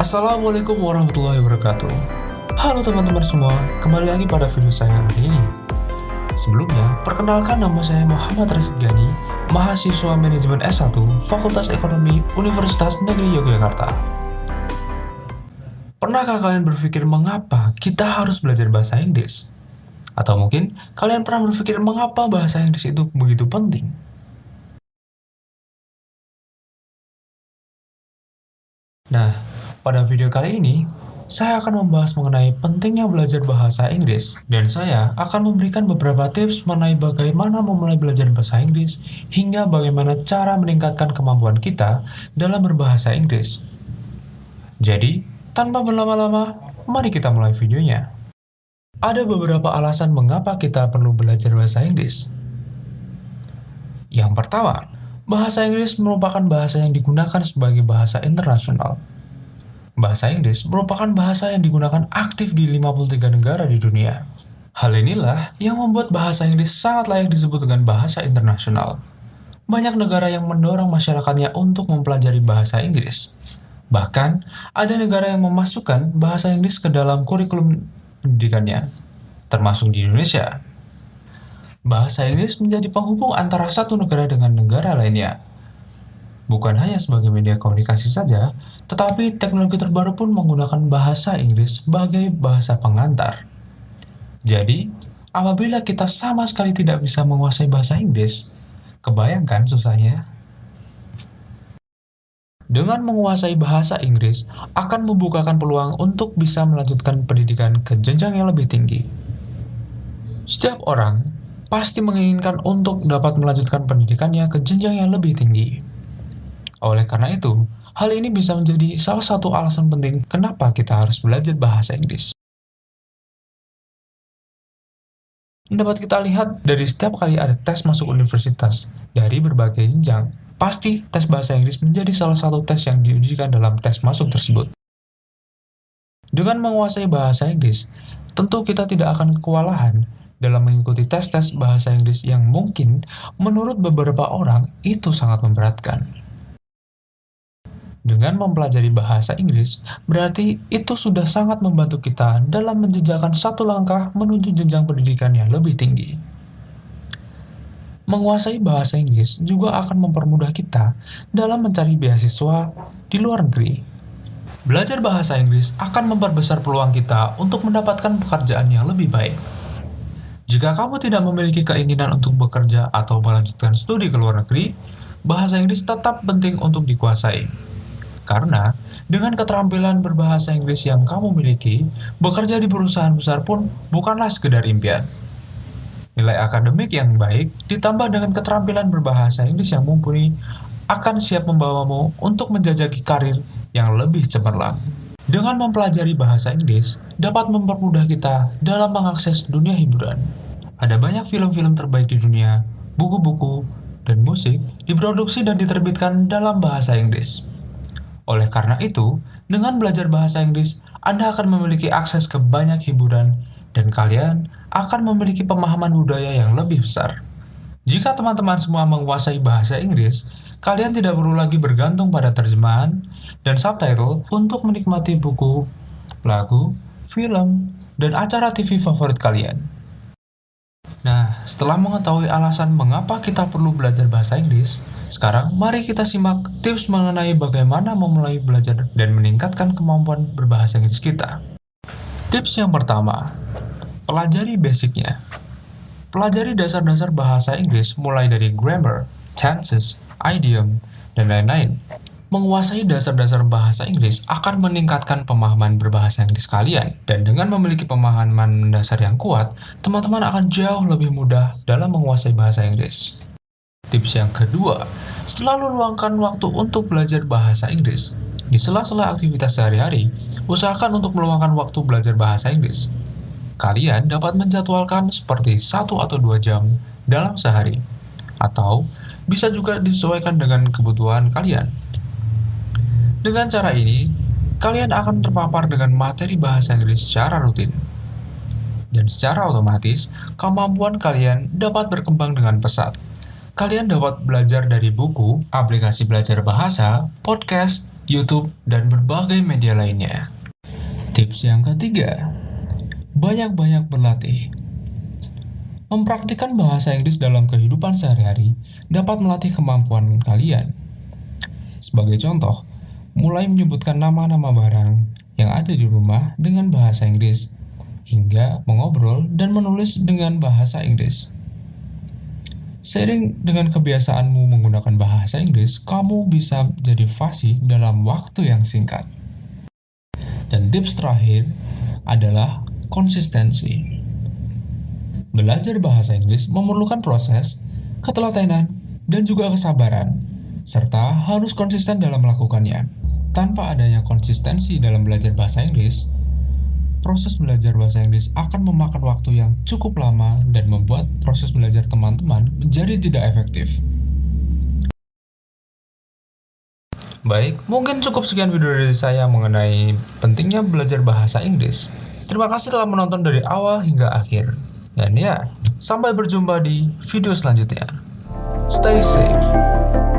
Assalamualaikum warahmatullahi wabarakatuh. Halo teman-teman semua, kembali lagi pada video saya hari ini. Sebelumnya, perkenalkan nama saya Muhammad Rashid Ghani, mahasiswa manajemen S1 Fakultas Ekonomi Universitas Negeri Yogyakarta. Pernahkah kalian berpikir mengapa kita harus belajar bahasa Inggris? Atau mungkin kalian pernah berpikir mengapa bahasa Inggris itu begitu penting? Nah, pada video kali ini, saya akan membahas mengenai pentingnya belajar bahasa Inggris, dan saya akan memberikan beberapa tips mengenai bagaimana memulai belajar bahasa Inggris, hingga bagaimana cara meningkatkan kemampuan kita dalam berbahasa Inggris. Jadi, tanpa berlama-lama, mari kita mulai videonya. Ada beberapa alasan mengapa kita perlu belajar bahasa Inggris. Yang pertama, bahasa Inggris merupakan bahasa yang digunakan sebagai bahasa internasional. Bahasa Inggris merupakan bahasa yang digunakan aktif di 53 negara di dunia. Hal inilah yang membuat bahasa Inggris sangat layak disebut dengan bahasa internasional. Banyak negara yang mendorong masyarakatnya untuk mempelajari bahasa Inggris. Bahkan, ada negara yang memasukkan bahasa Inggris ke dalam kurikulum pendidikannya, termasuk di Indonesia. Bahasa Inggris menjadi penghubung antara satu negara dengan negara lainnya. Bukan hanya sebagai media komunikasi saja, tetapi teknologi terbaru pun menggunakan bahasa Inggris sebagai bahasa pengantar. Jadi, apabila kita sama sekali tidak bisa menguasai bahasa Inggris, kebayangkan susahnya? Dengan menguasai bahasa Inggris, akan membukakan peluang untuk bisa melanjutkan pendidikan ke jenjang yang lebih tinggi. Setiap orang pasti menginginkan untuk dapat melanjutkan pendidikannya ke jenjang yang lebih tinggi. Oleh karena itu, hal ini bisa menjadi salah satu alasan penting kenapa kita harus belajar bahasa Inggris. Dapat kita lihat dari setiap kali ada tes masuk universitas dari berbagai jenjang, pasti tes bahasa Inggris menjadi salah satu tes yang diujikan dalam tes masuk tersebut. Dengan menguasai bahasa Inggris, tentu kita tidak akan kewalahan dalam mengikuti tes-tes bahasa Inggris yang mungkin menurut beberapa orang itu sangat memberatkan. Dengan mempelajari bahasa Inggris, berarti itu sudah sangat membantu kita dalam menjejakkan satu langkah menuju jenjang pendidikan yang lebih tinggi. Menguasai bahasa Inggris juga akan mempermudah kita dalam mencari beasiswa di luar negeri. Belajar bahasa Inggris akan memperbesar peluang kita untuk mendapatkan pekerjaan yang lebih baik. Jika kamu tidak memiliki keinginan untuk bekerja atau melanjutkan studi ke luar negeri, bahasa Inggris tetap penting untuk dikuasai. Karena, dengan keterampilan berbahasa Inggris yang kamu miliki, bekerja di perusahaan besar pun bukanlah sekedar impian. Nilai akademik yang baik, ditambah dengan keterampilan berbahasa Inggris yang mumpuni, akan siap membawamu untuk menjajaki karir yang lebih cemerlang. Dengan mempelajari bahasa Inggris, dapat mempermudah kita dalam mengakses dunia hiburan. Ada banyak film-film terbaik di dunia, buku-buku, dan musik diproduksi dan diterbitkan dalam bahasa Inggris. Oleh karena itu, dengan belajar bahasa Inggris, Anda akan memiliki akses ke banyak hiburan, dan kalian akan memiliki pemahaman budaya yang lebih besar. Jika teman-teman semua menguasai bahasa Inggris, kalian tidak perlu lagi bergantung pada terjemahan dan subtitle untuk menikmati buku, lagu, film, dan acara TV favorit kalian. Nah, setelah mengetahui alasan mengapa kita perlu belajar bahasa Inggris, sekarang mari kita simak tips mengenai bagaimana memulai belajar dan meningkatkan kemampuan berbahasa Inggris kita. Tips yang pertama, pelajari basicnya. Pelajari dasar-dasar bahasa Inggris mulai dari grammar, tenses, idiom, dan lain-lain. Menguasai dasar-dasar bahasa Inggris akan meningkatkan pemahaman berbahasa Inggris kalian, dan dengan memiliki pemahaman dasar yang kuat, teman-teman akan jauh lebih mudah dalam menguasai bahasa Inggris. Tips yang kedua, selalu luangkan waktu untuk belajar bahasa Inggris. Di sela-sela aktivitas sehari-hari, usahakan untuk meluangkan waktu belajar bahasa Inggris. Kalian dapat menjadwalkan seperti 1 atau 2 jam dalam sehari. atau bisa juga disesuaikan dengan kebutuhan kalian. Dengan cara ini, kalian akan terpapar dengan materi bahasa Inggris secara rutin. Dan secara otomatis, kemampuan kalian dapat berkembang dengan pesat. Kalian dapat belajar dari buku, aplikasi belajar bahasa, podcast, YouTube, dan berbagai media lainnya. Tips yang ketiga, banyak-banyak berlatih. Mempraktikkan bahasa Inggris dalam kehidupan sehari-hari dapat melatih kemampuan kalian. Sebagai contoh, mulai menyebutkan nama-nama barang yang ada di rumah dengan bahasa Inggris, hingga mengobrol dan menulis dengan bahasa Inggris. Seiring dengan kebiasaanmu menggunakan bahasa Inggris, kamu bisa jadi fasih dalam waktu yang singkat. Dan tips terakhir adalah konsistensi. Belajar bahasa Inggris memerlukan proses, ketelatenan, dan juga kesabaran, serta harus konsisten dalam melakukannya. Tanpa adanya konsistensi dalam belajar bahasa Inggris, proses belajar bahasa Inggris akan memakan waktu yang cukup lama dan membuat proses belajar teman-teman menjadi tidak efektif. Baik, mungkin cukup sekian video dari saya mengenai pentingnya belajar bahasa Inggris. Terima kasih telah menonton dari awal hingga akhir. Dan ya, sampai berjumpa di video selanjutnya. Stay safe.